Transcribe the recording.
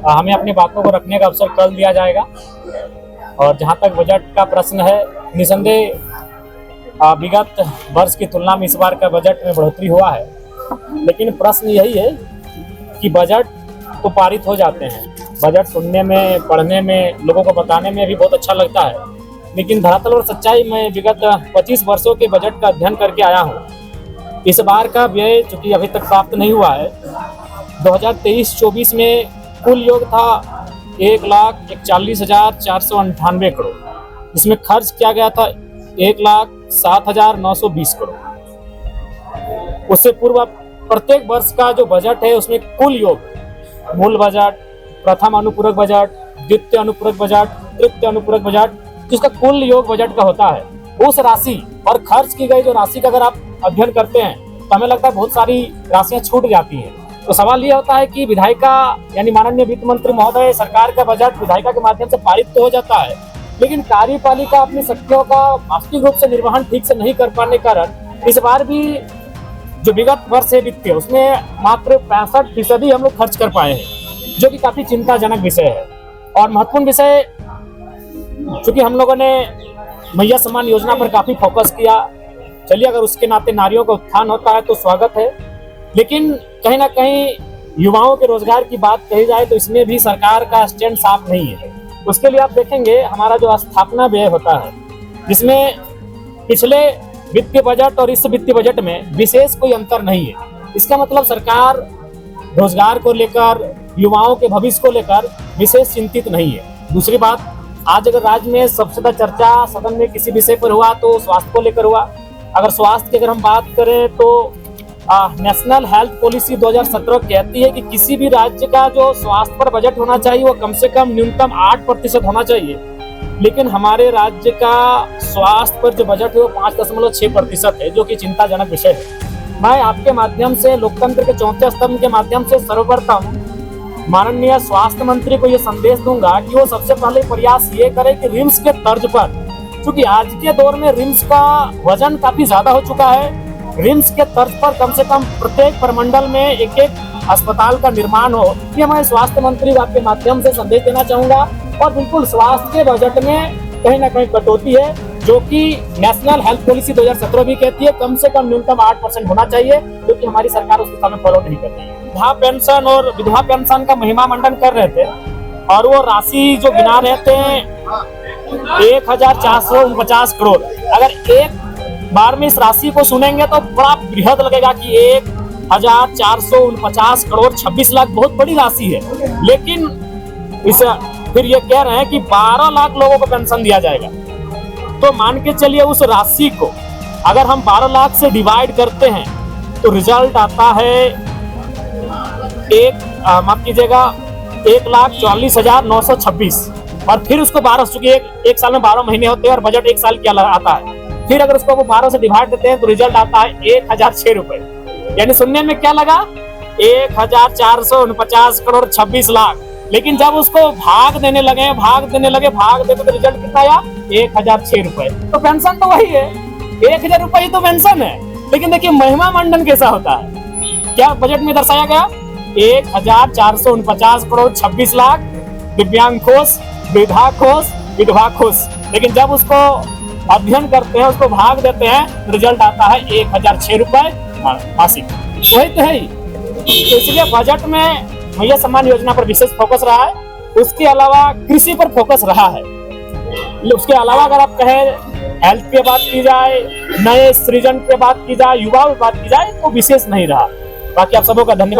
हमें अपनी बातों को रखने का अवसर कल दिया जाएगा। और जहां तक बजट का प्रश्न है, निसंदेह विगत वर्ष की तुलना में इस बार का बजट में बढ़ोतरी हुआ है, लेकिन प्रश्न यही है कि बजट तो पारित हो जाते हैं, बजट सुनने में, पढ़ने में, लोगों को बताने में भी बहुत अच्छा लगता है, लेकिन धरातल और सच्चाई में विगत 25 वर्षों के बजट का अध्ययन करके आया हूँ। इस बार का व्यय चूंकि अभी तक प्राप्त नहीं हुआ है, 2023-24 में कुल योग था 1,41,498 करोड़। इसमें खर्च किया गया था 1,07,920 करोड़। उससे पूर्व प्रत्येक वर्ष का जो बजट है उसमें कुल योग, मूल बजट, प्रथम अनुपूरक बजट, द्वितीय अनुपूरक बजट, तृतीय अनुपूरक बजट, जिसका कुल योग बजट का होता है, उस राशि और खर्च की गई जो राशि का अगर आप अध्ययन करते हैं तो हमें लगता है बहुत सारी राशियां छूट जाती हैं। तो सवाल ये होता है कि विधायिका यानी माननीय वित्त मंत्री महोदय, सरकार का बजट विधायिका के माध्यम से पारित तो हो जाता है, लेकिन कार्यपालिका अपनी शक्तियों का वास्तविक रूप से निर्वहन ठीक से नहीं कर पाने के कारण इस बार भी जो विगत वर्ष है वित्तीय, उसमें मात्र 65% हम लोग खर्च कर पाए हैं, जो कि काफी चिंताजनक विषय है। और महत्वपूर्ण विषय, चूंकि हम लोगों ने मैया सम्मान योजना पर काफी फोकस किया, चलिए अगर उसके नाते नारियों का उत्थान होता है तो स्वागत है, लेकिन कहीं ना कहीं युवाओं के रोजगार की बात कही जाए तो इसमें भी सरकार का स्टैंड साफ नहीं है। उसके लिए आप देखेंगे हमारा जो स्थापना व्यय होता है, जिसमें पिछले वित्तीय बजट और इस वित्तीय बजट में विशेष कोई अंतर नहीं है। इसका मतलब सरकार रोजगार को लेकर, युवाओं के भविष्य को लेकर विशेष चिंतित नहीं है। दूसरी बात, आज अगर राज्य में सबसे ज्यादा चर्चा सदन में किसी विषय पर हुआ तो स्वास्थ्य को लेकर हुआ। अगर स्वास्थ्य की अगर हम बात करें तो नेशनल हेल्थ पॉलिसी 2017 कहती है कि किसी भी राज्य का जो स्वास्थ्य पर बजट होना चाहिए वो कम से कम न्यूनतम 8% होना चाहिए, लेकिन हमारे राज्य का स्वास्थ्य पर जो बजट है वो 5.6% है, जो कि चिंताजनक विषय है। मैं आपके माध्यम से, लोकतंत्र के चौथे स्तंभ के माध्यम से सर्वप्रथम माननीय स्वास्थ्य मंत्री को ये संदेश दूंगा कि वो सबसे पहले प्रयास ये करे कि रिम्स के तर्ज पर, क्योंकि आज के दौर में रिम्स का वजन काफी ज्यादा हो चुका है, रिम्स के तर्ज पर कम से कम प्रत्येक प्रमंडल में एक अस्पताल का निर्माण हो। ये मैं स्वास्थ्य मंत्री आपके माध्यम से संदेश देना चाहूंगा। और बिल्कुल स्वास्थ्य के बजट में कहीं ना कहीं कटौती है, जो कि नेशनल हेल्थ पॉलिसी 2017 भी कहती है कम से कम न्यूनतम 8% होना चाहिए, क्योंकि हमारी सरकार उस दिशा में फॉलो नहीं कर रही है। वृद्धा पेंशन और विधवा पेंशन का महिमा मंडन कर रहे थे और वो राशि जो गिना रहे थे 1,449 करोड़। अगर एक बार में इस राशि को सुनेंगे तो बड़ा बृहद लगेगा कि 1,449 करोड़ 26 लाख बहुत बड़ी राशि है, लेकिन इस फिर ये कह रहे हैं कि 12 लाख लोगों को पेंशन दिया जाएगा। तो मान के चलिए उस राशि को अगर हम 12 लाख से डिवाइड करते हैं तो रिजल्ट आता है माफ कीजिएगा 1,44,926। और फिर उसको 12, चूंकि एक साल में 12 महीने होते हैं और बजट एक साल क्या आता है, फिर अगर उसको 12 से डिवाइड करते हैं तो रिजल्ट आता है 1,006 रुपए। यानी सुनने में क्या लगा, 1,449 करोड़ 26 लाख, लेकिन जब उसको भाग देने लगे तो रिजल्ट कितना आया, 1,006 रुपए। तो पेंशन तो वही है, 1,000 रुपए ही तो पेंशन है, लेकिन देखिए महिमा मंडन कैसा होता है। क्या बजट में दर्शाया गया, 1,449 करोड़ 26 लाख दिव्यांग खुश, वृद्धा खुश, विधवा खुश, लेकिन जब उसको अध्ययन करते हैं, उसको भाग देते हैं, रिजल्ट आता है 1,006 रुपए मासिक। वही तो है। तो इसलिए बजट में मैया सम्मान योजना पर विशेष फोकस रहा है, उसके अलावा कृषि पर फोकस रहा है। उसके अलावा अगर आप कहें हेल्थ की बात की जाए, नए सृजन की बात की जाए, युवाओं की बात की जाए तो विशेष नहीं रहा। बाकी आप सबों का धन्यवाद।